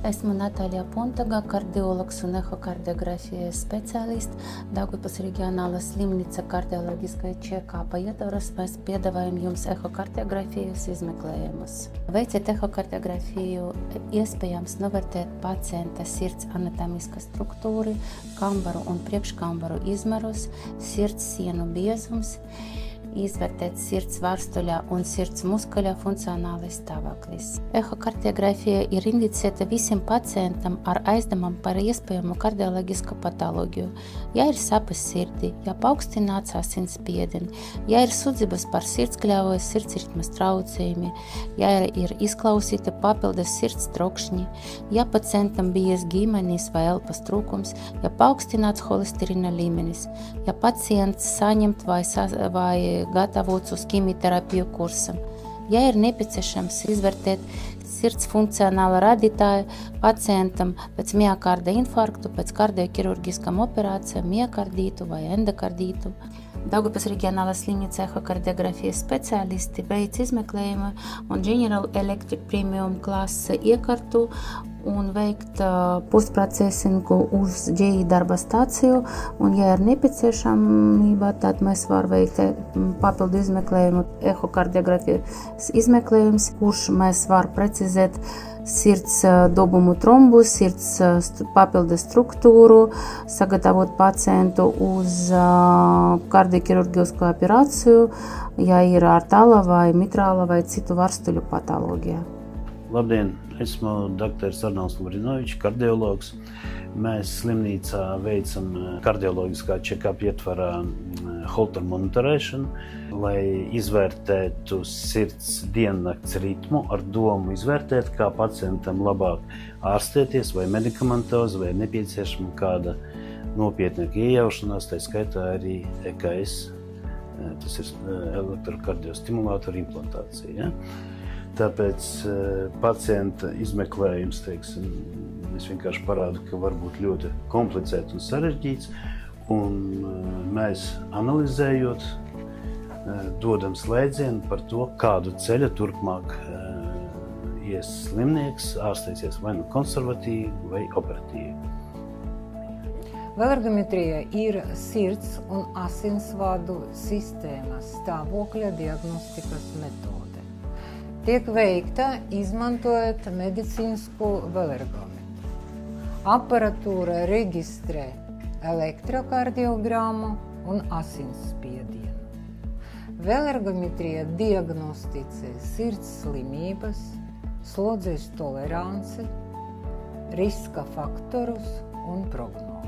Esmu Natālija Puntaga, kardiologs un ehokardiografijas speciālists. Daugavpils reģionālās slimnīca kardioloģiskai čekāpa ietvaros mēs piedāvājam jums ehokardiografijas izmeklējumus. Veicot ehokardiografiju, iespējams novērtēt pacienta sirds anatomisko struktūru, kambaru un priekškambaru izmērus, sirds sienu biezums, izvērtēt sirds vārstuļā un sirds muskuļa funkcionālais stāvoklis. Ehokardiografija ir indicēta visiem pacientam ar aizdomām par iespējamu kardioloģisku patoloģiju. Ja ir sāpes sirdī, ja paaugstināts asinsspiediens, ja ir sudzības par sirdskļāvu, sirdsritmas traucējumi, ja ir izklausīta papildus sirds trokšņi, ja pacientam bijies ģimenes vai elpas trūkums, ja paaugstināts holesterīna līmenis, ja pacients saņemt vai gatavots uz ķimioterapiju kursam. Ja ir nepieciešams izvērtēt sirds funkcionāla rādītāja pacientam pēc miokarda infarktu, pēc kardioķirurģiskām operācijām, miokardītu vai endokardītu. Daugavpils reģionālās slimnīca ehokardiografijas speciālisti veic izmeklējumu un General Electric Premium klasa iekārtu un veikt postprocesingu uz GI darba stāciju, un ja ir nepieciešamība, tad mēs varam veikt papildu izmeklējumu, ehokardiografijas izmeklējums, kurš mēs varam precizēt sirds dobumu trombu, sirds papildu struktūru, sagatavot pacientu uz kardioķirurģisko operāciju, ja ir artāla vai mitrāla vai citu vārstuļu patoloģija. Labdien, esmu dr. Arnolds Lavrinovičs, kardiologs. Mēs slimnīcā veicam kardioloģiskā check-up ietvarā Holter monitorēšanu, lai izvērtētu sirds diennakts ritmu ar domu izvērtēt, kā pacientam labāk ārstēties vai medikamentozi, vai nepieciešama kāda nopietnāka iejaušanās, tā skaitā arī EKS, tas ir elektrokardiostimulātora implantācija. Ja? Tāpēc pacienta izmeklējums, es vienkārši parādu, ka var būt ļoti komplicēts un sarežģīts, un mēs analizējot, dodam slēdzienu par to, kādu ceļu turpmāk ies slimnieks, ārstēsies vai nu konservatīvi vai operatīvi. Velergometrija ir sirds un asinsvadu sistēmas stāvokļa diagnostikas metode. Tiek veikta izmantojot medicīnisku velergometru. Aparatūra reģistrē elektrokardiogrammu un asinsspiedienu. Velergometrija diagnosticē sirds slimības, slodzes toleranci, riska faktorus un prognozi.